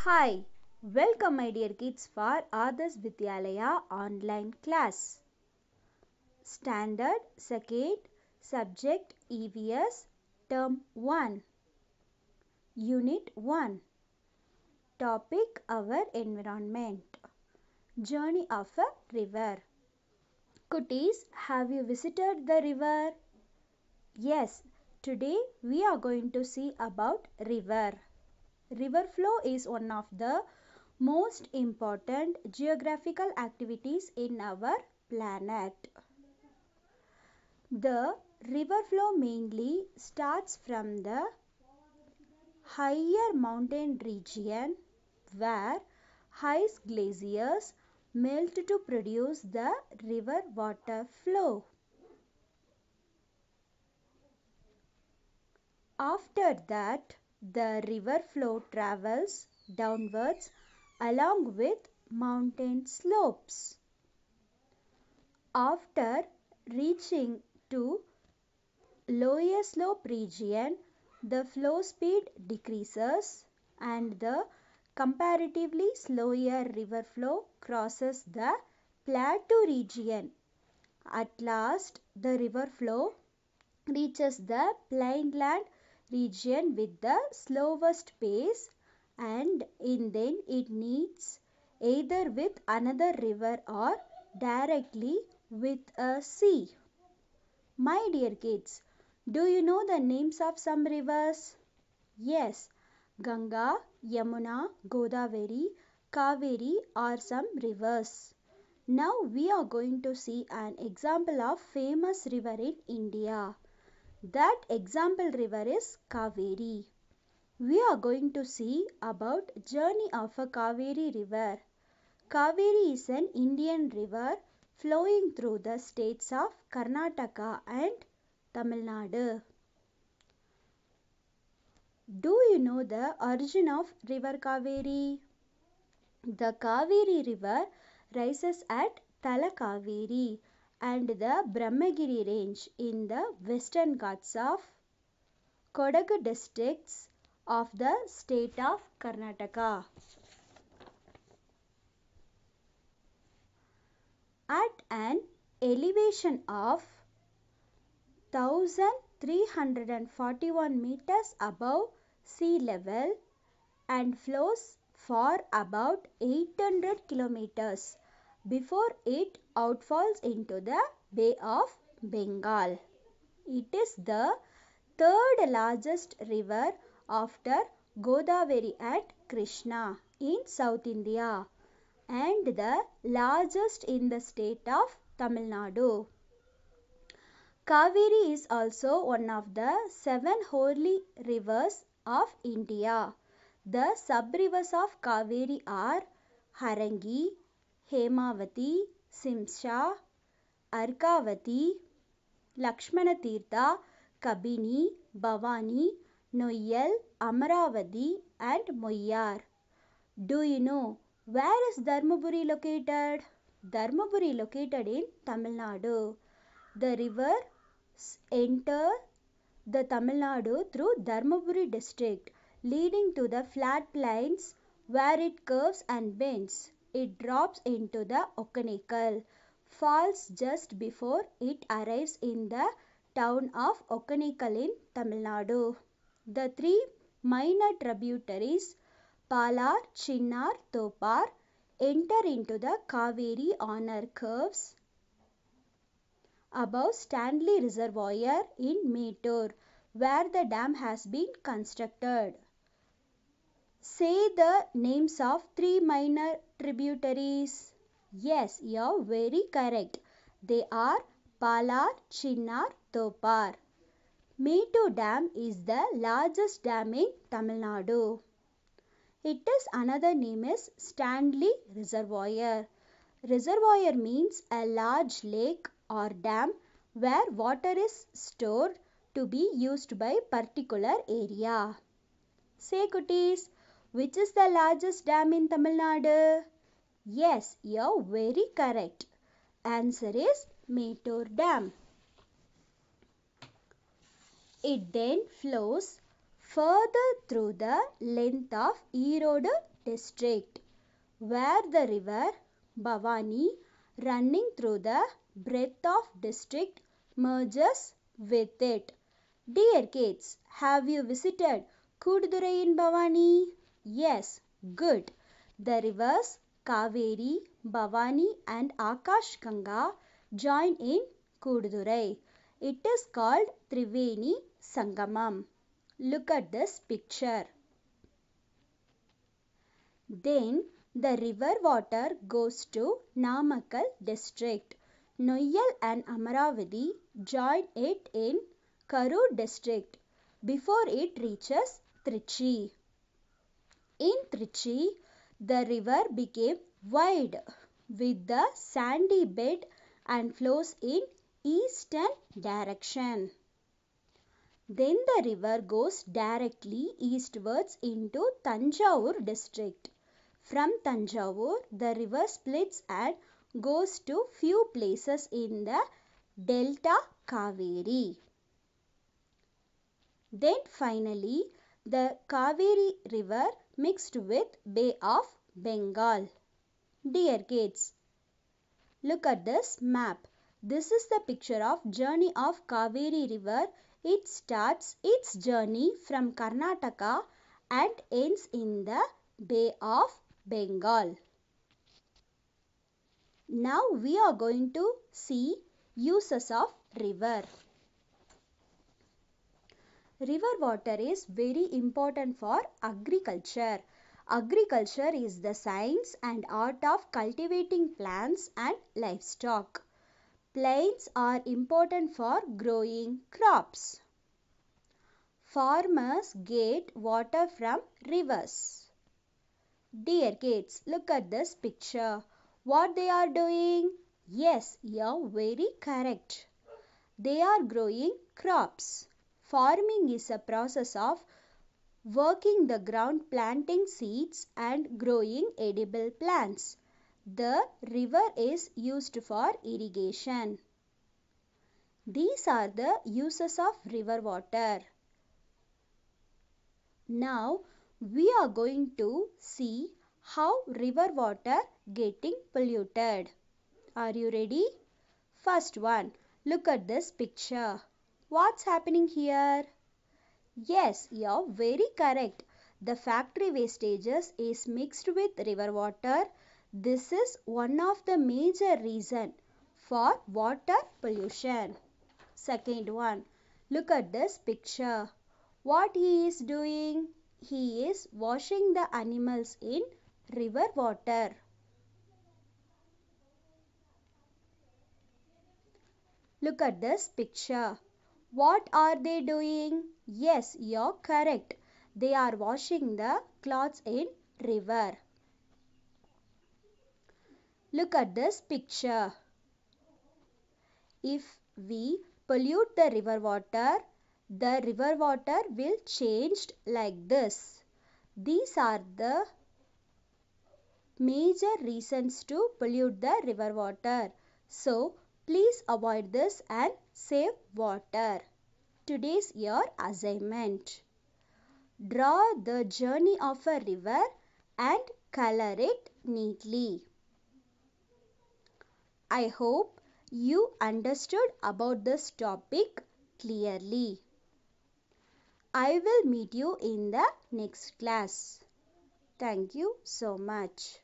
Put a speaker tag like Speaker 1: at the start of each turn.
Speaker 1: Hi, welcome my dear kids for Adarsh Vidyalaya online class. Standard 2nd Subject EVS Term 1 Unit 1 Topic Our Environment Journey of a River. Kutties, have you visited the river? Yes, today we are going to see about river. River flow is one of the most important geographical activities in our planet. The river flow mainly starts from the higher mountain region where ice glaciers melt to produce the river water flow. After that, the river flow travels downwards along with mountain slopes. After reaching to lower slope region, the flow speed decreases and the comparatively slower river flow crosses the plateau region. At last, the river flow reaches the plainland region with the slowest pace and then it meets either with another river or directly with a sea. My dear kids, do you know the names of some rivers? Yes, Ganga, Yamuna, Godavari, Kaveri are some rivers. Now we are going to see an example of famous river in India. That example river is Kaveri. We are going to see about journey of a Kaveri river. Kaveri is an Indian river flowing through the states of Karnataka and Tamil Nadu. Do you know the origin of river Kaveri? The Kaveri river rises at Talakaveri and the Brahmagiri range in the western Ghats of Kodagu districts of the state of Karnataka. At an elevation of 1341 meters above sea level and flows for about 800 kilometers before it outfalls into the Bay of Bengal. It is the third largest river after Godavari and Krishna in South India and the largest in the state of Tamil Nadu. Kaveri is also one of the 7 holy rivers of India. The sub-rivers of Kaveri are Harangi, Hemavati, Simsha, Arkavati, Lakshmana Tirtha, Kabini, Bhavani, Noyal, Amaravati and Moyyar. Do you know where is Dharmaburi located? Dharmaburi located in Tamil Nadu. The rivers enter the Tamil Nadu through Dharmaburi district, leading to the flat plains where it curves and bends. It drops into the Okkanekkal, falls just before it arrives in the town of Okkanekkal in Tamil Nadu. The 3 minor tributaries Palar, Chinnar, Topar enter into the Kaveri on curves above Stanley Reservoir in Mettur, where the dam has been constructed. Say the names of 3 minor tributaries. Yes, you are very correct. They are Palar, Chinnar, Topar. Mettur Dam is the largest dam in Tamil Nadu. Its another name is Stanley Reservoir. Reservoir means a large lake or dam where water is stored to be used by particular area. Say kutties, which is the largest dam in Tamil Nadu? Yes, you are very correct. Answer is Mettur Dam. It then flows further through the length of Erode district, where the river Bhavani running through the breadth of district merges with it. Dear kids, have you visited Kudurai in Bhavani? Yes, good. The rivers Kaveri, Bhavani and Akash Ganga join in Kudurai. It is called Triveni Sangamam. Look at this picture. Then the river water goes to Namakkal district. Noyal and Amaravati join it in Karur district before it reaches Trichy. In Trichy, the river became wide with the sandy bed and flows in eastern direction. Then the river goes directly eastwards into Tanjavur district. From Tanjavur, the river splits and goes to few places in the Delta Kaveri. Then finally, the Kaveri river mixed with Bay of Bengal. Dear kids, look at this map. This is the picture of journey of Kaveri river. It starts its journey from Karnataka and ends in the Bay of Bengal. Now we are going to see uses of river. River water is very important for agriculture. Agriculture is the science and art of cultivating plants and livestock. Plains are important for growing crops. Farmers get water from rivers. Dear kids, look at this picture. What they are doing? Yes, you're very correct. They are growing crops. Farming is a process of working the ground, planting seeds and growing edible plants. The river is used for irrigation. These are the uses of river water. Now we are going to see how river water getting polluted. Are you ready? First one, look at this picture. What's happening here? Yes, you're very correct. The factory wastages is mixed with river water. This is one of the major reason for water pollution. Second one, look at this picture. What he is doing? He is washing the animals in river water. Look at this picture. What are they doing? Yes, you're correct. They are washing the clothes in river. Look at this picture. If we pollute the river water will change like this. These are the major reasons to pollute the river water. So, please avoid this and save water. Today's your assignment. Draw the journey of a river and color it neatly. I hope you understood about this topic clearly. I will meet you in the next class. Thank you so much.